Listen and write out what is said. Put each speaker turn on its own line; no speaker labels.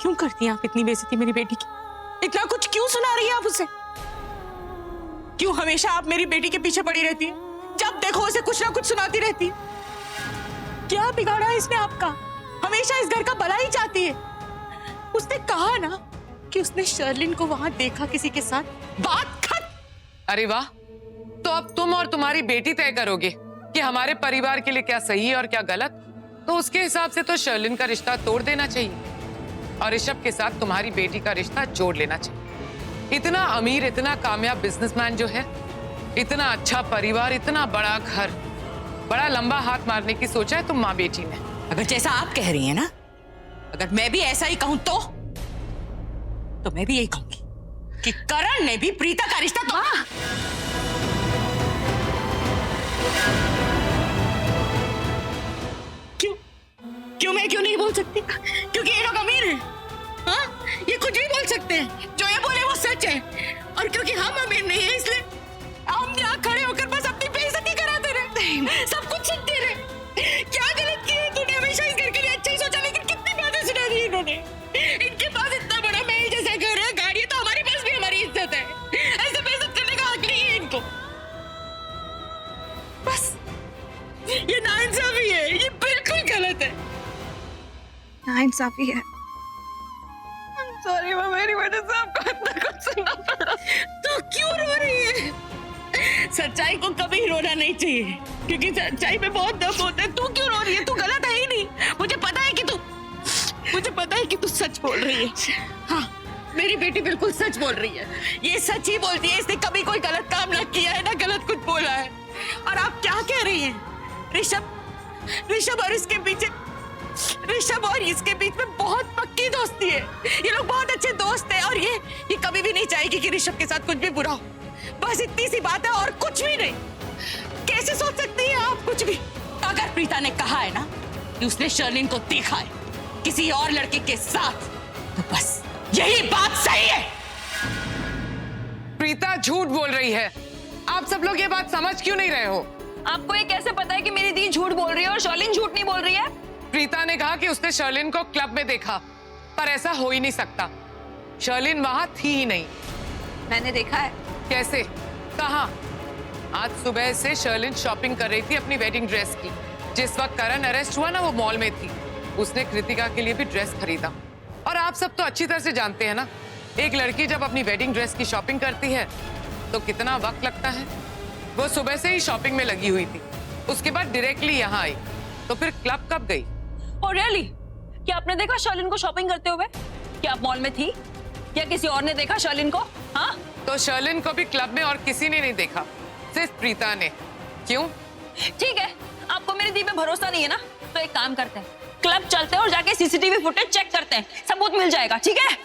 क्यों करती हैं आप इतनी बेइज्जती मेरी बेटी की? इतना कुछ क्यों सुना रही है आप उसे? क्यों हमेशा आप मेरी बेटी के पीछे पड़ी रहती है? जब देखो उसे कुछ ना कुछ सुनाती रहती है। क्या बिगाड़ा है इसने आपका? हमेशा इस घर का भला ही चाहती है। उसने कहा ना कि उसने शर्लिन को वहां देखा किसी के साथ। बात खत्म।
अरे वाह, तो अब तुम और तुम्हारी बेटी तय करोगे कि हमारे परिवार के लिए क्या सही है और क्या गलत। तो उसके हिसाब से तो शर्लिन का रिश्ता तोड़ देना चाहिए और ऋषभ के साथ तुम्हारी बेटी का रिश्ता जोड़ लेना चाहिए। इतना अमीर, इतना कामयाब बिजनेसमैन जो है, इतना अच्छा परिवार, इतना बड़ा घर, बड़ा लंबा हाथ मारने की सोचा है तुम माँ बेटी ने।
अगर जैसा आप कह रही हैं ना, अगर मैं भी ऐसा ही कहूं तो मैं भी यही कहूंगी कि करण ने भी प्रीता का रिश्ता क्यों मैं क्यों नहीं बोल सकती? क्योंकि ये लोग अमीर हैं। हाँ? ये कुछ भी बोल सकते हैं, जो ये बोले वो सच है। और क्योंकि हम अमीर नहीं है इसलिए हम यहाँ खड़े होकर बस अपनी बेइज्जती कराते रहते हैं, सब कुछ सुनते रहे। क्या गलत किया तूने? हमेशा इस घर के लिए अच्छा ही सोचा, लेकिन कितनी बातें सुना दी इन्होंने। इनके पास इतना बड़ा महल जैसा घर है, गाड़ी है, तो हमारे पास भी हमारी इज्जत है। ऐसे बेइज्जत करने का हक नहीं है इनको। बस ये नाइंसाफी है, ये बिल्कुल गलत है।
नाइंसाफी है।
सॉरी, मेरी वजह से आपको इतना कुछ सुनना पड़ा। तो क्यों रो रही है? सच्चाई को कभी रोना नहीं चाहिए, क्योंकि सच्चाई में बहुत दम होता है। तू क्यों रो रही है? तू गलत है ही नहीं। मुझे पता है कि तू सच बोल रही है। हाँ, मेरी बेटी बिल्कुल सच बोल रही है। ये सच ही बोलती है। इसने कभी कोई गलत काम ना किया है, ना गलत कुछ बोला है। और आप क्या कह रही हैं? ऋषभ और इसके बीच में बहुत पक्की दोस्ती है। ये लोग बहुत अच्छे दोस्त हैं और ये कभी भी नहीं चाहेगी कि ऋषभ के साथ कुछ भी बुरा हो। बस इतनी सी बात है और कुछ भी नहीं। कैसे सोच सकती हैं आप कुछ भी? अगर प्रीता ने कहा है ना कि उसने शर्लिन को देखा है किसी और लड़के के साथ, तो बस यही बात सही है।
प्रीता झूठ बोल रही है। आप सब लोग ये बात समझ क्यों नहीं रहे हो?
आपको ये कैसे पता है कि मेरी दी झूठ बोल रही है और शर्लिन झूठ नहीं बोल रही है?
प्रीता ने कहा कि उसने शर्लिन को क्लब में देखा, पर ऐसा हो ही नहीं सकता। शर्लिन वहां थी ही नहीं।
मैंने देखा है।
कैसे? कहाँ? आज सुबह से शर्लिन शॉपिंग कर रही थी अपनी वेडिंग ड्रेस की। जिस वक्त करण अरेस्ट हुआ ना, वो मॉल में थी। उसने कृतिका के लिए भी ड्रेस खरीदा। और आप सब तो अच्छी तरह से जानते हैं ना, एक लड़की जब अपनी वेडिंग ड्रेस की शॉपिंग करती है तो कितना वक्त लगता है। वो सुबह से ही शॉपिंग में लगी हुई थी, उसके बाद डायरेक्टली यहाँ आई। तो फिर क्लब कब गई?
और रियली, क्या आपने देखा शर्लिन को शॉपिंग करते हुए? क्या आप मॉल में थी या किसी और ने देखा शर्लिन को? हाँ,
तो शर्लिन को भी क्लब में और किसी ने नहीं देखा, सिर्फ प्रीता ने। क्यों?
ठीक है, आपको मेरी दी पे भरोसा नहीं है ना, तो एक काम करते हैं, क्लब चलते हैं और जाके सीसीटीवी फुटेज चेक करते हैं, सबूत मिल जाएगा। ठीक है?